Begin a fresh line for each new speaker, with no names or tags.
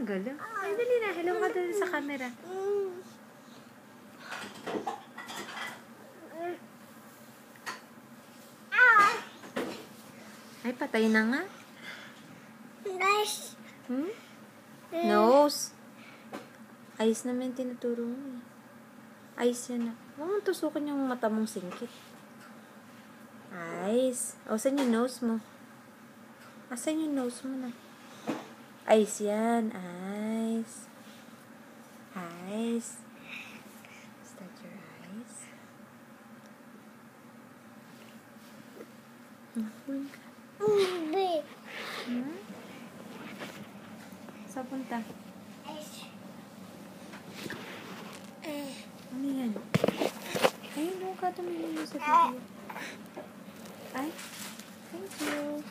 tanggal. Ay, dali na. Hello ka dali sa camera. Ay, patay na nga.
Nice.
Nose. Ayos naman yung tinuturo mo eh. Ayos yan na. Huwag mong tusukin yung mata mong singkit. Ayos. O, saan yung nose mo? Asan yung nose mo na? Ayos yan. Ayos. Eyes. Is that your eyes? Mahul ka. Saan punta? Ano yan? Ayun, huwag ka tumingin mo sa video. Ay, thank you.